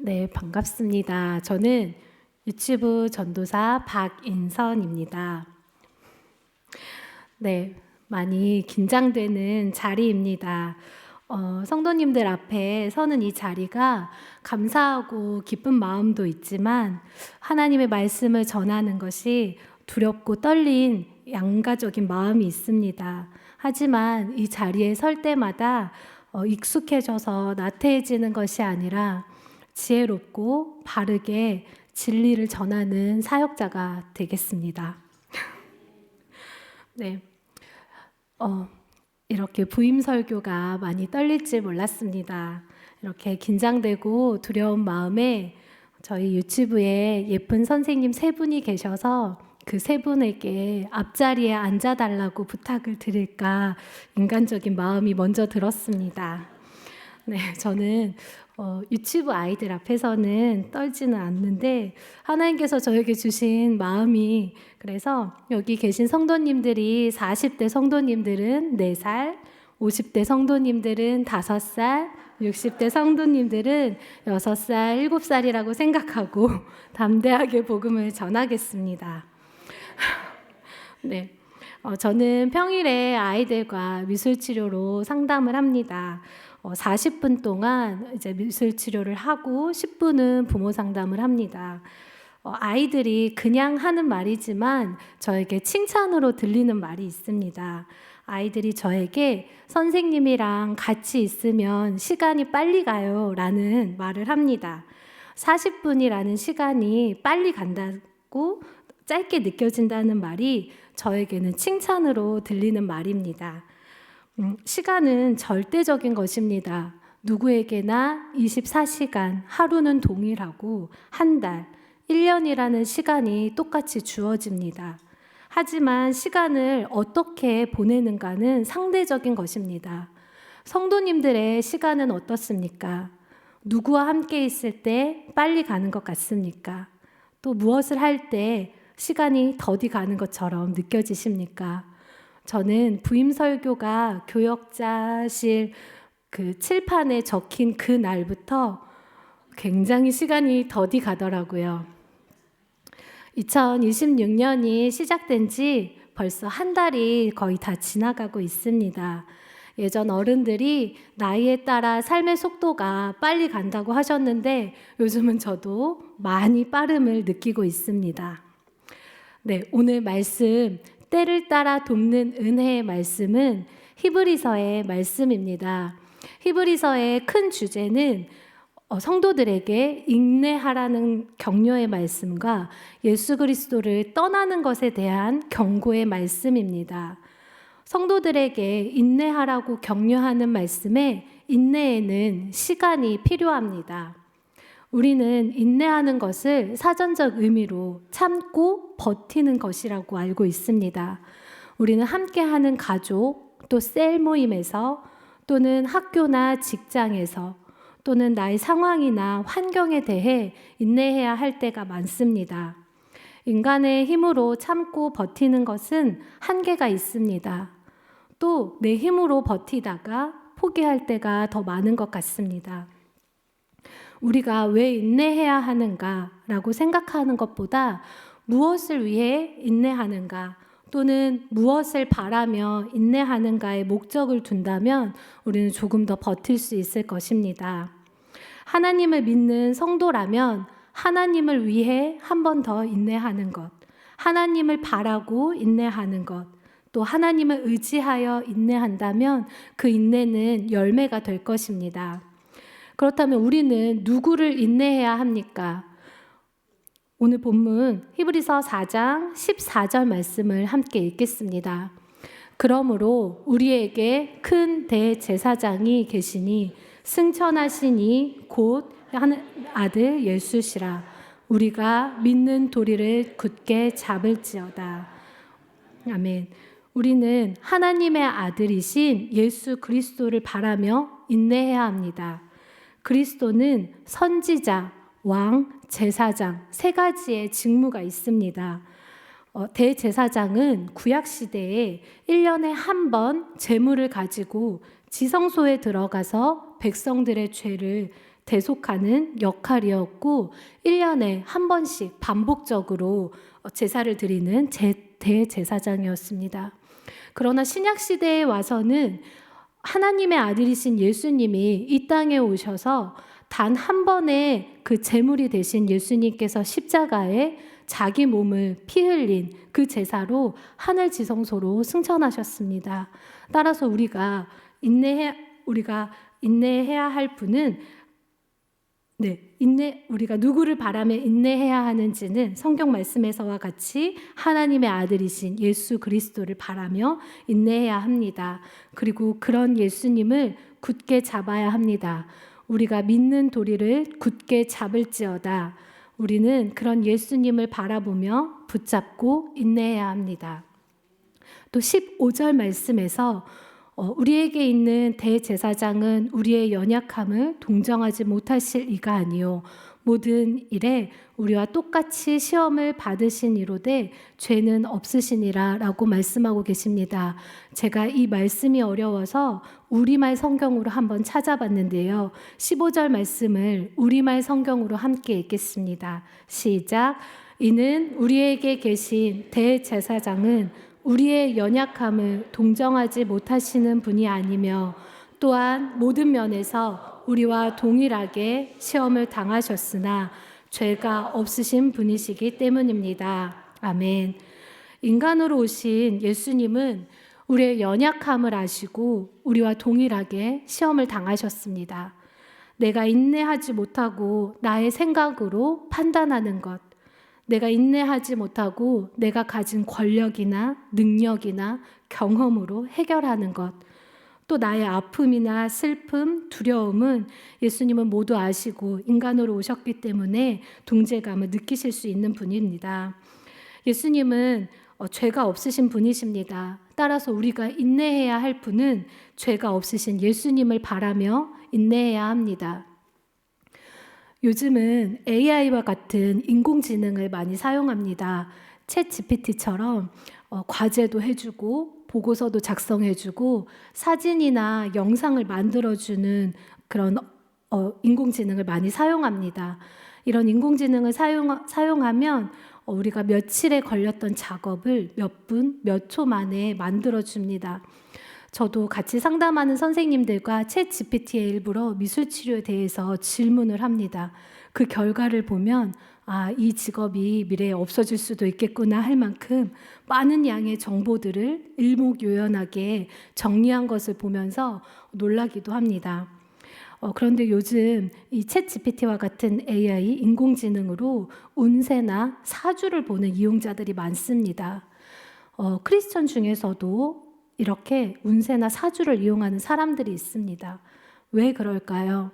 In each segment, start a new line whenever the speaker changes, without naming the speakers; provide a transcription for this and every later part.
네, 반갑습니다. 저는 유치부 전도사 박인선입니다. 네, 많이 긴장되는 자리입니다. 성도님들 앞에 서는 이 자리가 감사하고 기쁜 마음도 있지만 하나님의 말씀을 전하는 것이 두렵고 떨린 양가적인 마음이 있습니다. 하지만 이 자리에 설 때마다 익숙해져서 나태해지는 것이 아니라 지혜롭고 바르게 진리를 전하는 사역자가 되겠습니다. 네, 이렇게 부임 설교가 많이 떨릴 줄 몰랐습니다. 이렇게 긴장되고 두려운 마음에 저희 유치부에 예쁜 선생님 3분이 계셔서 그 3분에게 앞자리에 앉아달라고 부탁을 드릴까 인간적인 마음이 먼저 들었습니다. 네, 저는 유치부 아이들 앞에서는 떨지는 않는데 하나님께서 저에게 주신 마음이, 그래서 여기 계신 성도님들이 40대 성도님들은 4살, 50대 성도님들은 5살, 60대 성도님들은 6살, 7살이라고 생각하고 담대하게 복음을 전하겠습니다. 네, 저는 평일에 아이들과 미술치료로 상담을 합니다. 40분 동안 이제 미술치료를 하고 10분은 부모 상담을 합니다. 아이들이 그냥 하는 말이지만 저에게 칭찬으로 들리는 말이 있습니다. 아이들이 저에게 선생님이랑 같이 있으면 시간이 빨리 가요 라는 말을 합니다. 40분이라는 시간이 빨리 간다고 짧게 느껴진다는 말이 저에게는 칭찬으로 들리는 말입니다. 시간은 절대적인 것입니다. 누구에게나 24시간, 하루는 동일하고 한 달, 1년이라는 시간이 똑같이 주어집니다. 하지만 시간을 어떻게 보내는가는 상대적인 것입니다. 성도님들의 시간은 어떻습니까? 누구와 함께 있을 때 빨리 가는 것 같습니까? 또 무엇을 할 때 시간이 더디 가는 것처럼 느껴지십니까? 저는 부임 설교가 교역자실 그 칠판에 적힌 그 날부터 굉장히 시간이 더디 가더라고요. 2026년이 시작된 지 벌써 한 달이 거의 다 지나가고 있습니다. 예전 어른들이 나이에 따라 삶의 속도가 빨리 간다고 하셨는데 요즘은 저도 많이 빠름을 느끼고 있습니다. 네, 오늘 말씀, 때를 따라 돕는 은혜의 말씀은 히브리서의 말씀입니다. 히브리서의 큰 주제는 성도들에게 인내하라는 격려의 말씀과 예수 그리스도를 떠나는 것에 대한 경고의 말씀입니다. 성도들에게 인내하라고 격려하는 말씀에 인내에는 시간이 필요합니다. 우리는 인내하는 것을 사전적 의미로 참고 버티는 것이라고 알고 있습니다. 우리는 함께하는 가족, 또 셀 모임에서, 또는 학교나 직장에서, 또는 나의 상황이나 환경에 대해 인내해야 할 때가 많습니다. 인간의 힘으로 참고 버티는 것은 한계가 있습니다. 또 내 힘으로 버티다가 포기할 때가 더 많은 것 같습니다. 우리가 왜 인내해야 하는가라고 생각하는 것보다 무엇을 위해 인내하는가, 또는 무엇을 바라며 인내하는가에 목적을 둔다면 우리는 조금 더 버틸 수 있을 것입니다. 하나님을 믿는 성도라면 하나님을 위해 한 번 더 인내하는 것, 하나님을 바라고 인내하는 것, 또 하나님을 의지하여 인내한다면 그 인내는 열매가 될 것입니다. 그렇다면 우리는 누구를 인내해야 합니까? 오늘 본문 히브리서 4장 14절 말씀을 함께 읽겠습니다. 그러므로 우리에게 큰 대제사장이 계시니 승천하시니 곧 아들 예수시라. 우리가 믿는 도리를 굳게 잡을지어다. 아멘. 우리는 하나님의 아들이신 예수 그리스도를 바라며 인내해야 합니다. 그리스도는 선지자, 왕, 제사장 3가지의 직무가 있습니다. 대제사장은 구약시대에 1년에 한 번 제물을 가지고 지성소에 들어가서 백성들의 죄를 대속하는 역할이었고 1년에 한 번씩 반복적으로 제사를 드리는 대제사장이었습니다. 그러나 신약시대에 와서는 하나님의 아들이신 예수님이 이 땅에 오셔서 단 한 번의 그 제물이 되신 예수님께서 십자가에 자기 몸을 피 흘린 그 제사로 하늘 지성소로 승천하셨습니다. 따라서 우리가 인내해야 할 분은 우리가 누구를 바라며 인내해야 하는지는 성경 말씀에서와 같이 하나님의 아들이신 예수 그리스도를 바라며 인내해야 합니다. 그리고 그런 예수님을 굳게 잡아야 합니다. 우리가 믿는 도리를 굳게 잡을지어다. 우리는 그런 예수님을 바라보며 붙잡고 인내해야 합니다. 또 15절 말씀에서 우리에게 있는 대제사장은 우리의 연약함을 동정하지 못하실 이가 아니요 모든 일에 우리와 똑같이 시험을 받으신 이로되 죄는 없으시니라 라고 말씀하고 계십니다. 제가 이 말씀이 어려워서 우리말 성경으로 한번 찾아봤는데요. 15절 말씀을 우리말 성경으로 함께 읽겠습니다. 시작. 이는 우리에게 계신 대제사장은 우리의 연약함을 동정하지 못하시는 분이 아니며 또한 모든 면에서 우리와 동일하게 시험을 당하셨으나 죄가 없으신 분이시기 때문입니다. 아멘. 인간으로 오신 예수님은 우리의 연약함을 아시고 우리와 동일하게 시험을 당하셨습니다. 내가 인내하지 못하고 나의 생각으로 판단하는 것, 내가 인내하지 못하고 내가 가진 권력이나 능력이나 경험으로 해결하는 것, 또 나의 아픔이나 슬픔, 두려움은 예수님은 모두 아시고 인간으로 오셨기 때문에 동질감을 느끼실 수 있는 분입니다. 예수님은 죄가 없으신 분이십니다. 따라서 우리가 인내해야 할 분은 죄가 없으신 예수님을 바라며 인내해야 합니다. 요즘은 AI와 같은 인공지능을 많이 사용합니다. 챗 GPT처럼 과제도 해주고 보고서도 작성해주고 사진이나 영상을 만들어주는 그런 인공지능을 많이 사용합니다. 이런 인공지능을 사용하면 우리가 며칠에 걸렸던 작업을 몇 분, 몇 초 만에 만들어줍니다. 저도 같이 상담하는 선생님들과 챗 GPT의 일부러 미술치료에 대해서 질문을 합니다. 그 결과를 보면 이 직업이 미래에 없어질 수도 있겠구나 할 만큼 많은 양의 정보들을 일목요연하게 정리한 것을 보면서 놀라기도 합니다. 그런데 요즘 이 챗 GPT와 같은 AI 인공지능으로 운세나 사주를 보는 이용자들이 많습니다. 크리스천 중에서도 이렇게 운세나 사주를 이용하는 사람들이 있습니다. 왜 그럴까요?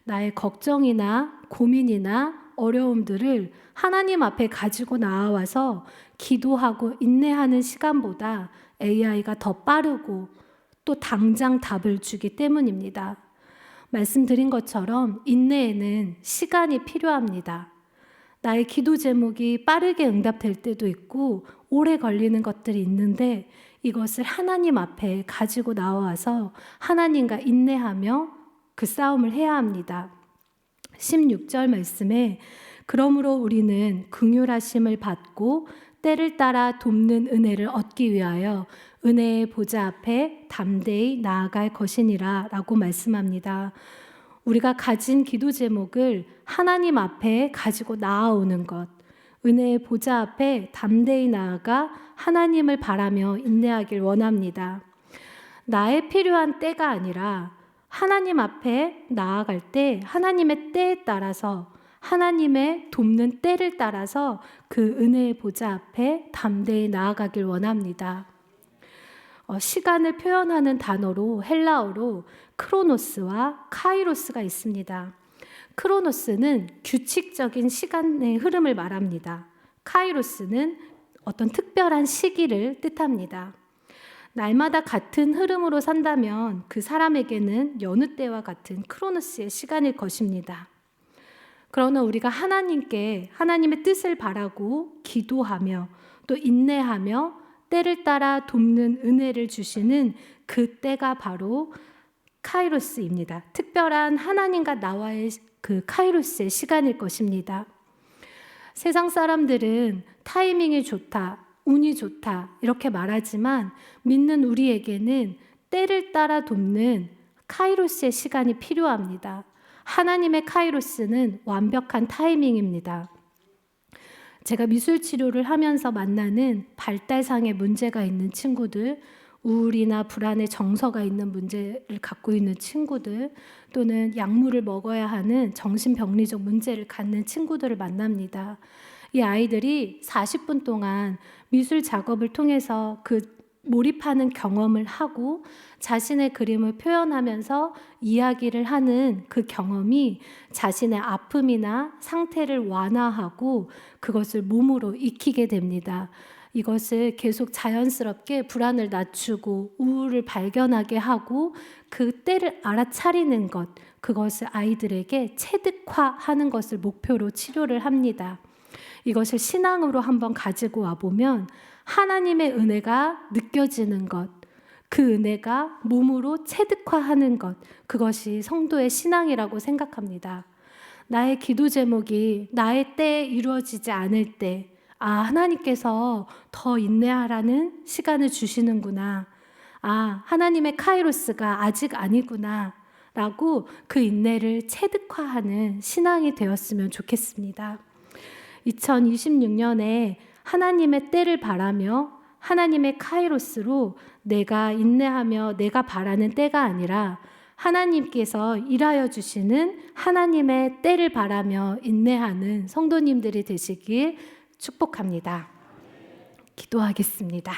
나의 걱정이나 고민이나 어려움들을 하나님 앞에 가지고 나와서 기도하고 인내하는 시간보다 AI가 더 빠르고 또 당장 답을 주기 때문입니다. 말씀드린 것처럼 인내에는 시간이 필요합니다. 나의 기도 제목이 빠르게 응답될 때도 있고 오래 걸리는 것들이 있는데 이것을 하나님 앞에 가지고 나와서 하나님과 인내하며 그 싸움을 해야 합니다. 16절 말씀에 그러므로 우리는 긍휼하심을 받고 때를 따라 돕는 은혜를 얻기 위하여 은혜의 보좌 앞에 담대히 나아갈 것이니라 라고 말씀합니다. 우리가 가진 기도 제목을 하나님 앞에 가지고 나아오는 것, 은혜의 보좌 앞에 담대히 나아가 하나님을 바라며 인내하길 원합니다. 나의 필요한 때가 아니라 하나님 앞에 나아갈 때 하나님의 때에 따라서 하나님의 돕는 때를 따라서 그 은혜의 보좌 앞에 담대히 나아가길 원합니다. 시간을 표현하는 단어로 헬라어로 크로노스와 카이로스가 있습니다. 크로노스는 규칙적인 시간의 흐름을 말합니다. 카이로스는 어떤 특별한 시기를 뜻합니다. 날마다 같은 흐름으로 산다면 그 사람에게는 여느 때와 같은 크로노스의 시간일 것입니다. 그러나 우리가 하나님께 하나님의 뜻을 바라고 기도하며 또 인내하며 때를 따라 돕는 은혜를 주시는 그 때가 바로 카이로스입니다. 특별한 하나님과 나와의 그 카이로스의 시간일 것입니다. 세상 사람들은 타이밍이 좋다, 운이 좋다 이렇게 말하지만 믿는 우리에게는 때를 따라 돕는 카이로스의 시간이 필요합니다. 하나님의 카이로스는 완벽한 타이밍입니다. 제가 미술 치료를 하면서 만나는 발달상의 문제가 있는 친구들, 우울이나 불안의 정서가 있는 문제를 갖고 있는 친구들, 또는 약물을 먹어야 하는 정신병리적 문제를 갖는 친구들을 만납니다. 이 아이들이 40분 동안 미술 작업을 통해서 그 몰입하는 경험을 하고 자신의 그림을 표현하면서 이야기를 하는 그 경험이 자신의 아픔이나 상태를 완화하고 그것을 몸으로 익히게 됩니다. 이것을 계속 자연스럽게 불안을 낮추고 우울을 발견하게 하고 그 때를 알아차리는 것, 그것을 아이들에게 체득화하는 것을 목표로 치료를 합니다. 이것을 신앙으로 한번 가지고 와보면 하나님의 은혜가 느껴지는 것, 그 은혜가 몸으로 체득화하는 것, 그것이 성도의 신앙이라고 생각합니다. 나의 기도 제목이 나의 때에 이루어지지 않을 때, 하나님께서 더 인내하라는 시간을 주시는구나. 하나님의 카이로스가 아직 아니구나. 라고 그 인내를 체득화하는 신앙이 되었으면 좋겠습니다. 2026년에 하나님의 때를 바라며 하나님의 카이로스로 내가 인내하며 내가 바라는 때가 아니라 하나님께서 일하여 주시는 하나님의 때를 바라며 인내하는 성도님들이 되시길 축복합니다. 기도하겠습니다.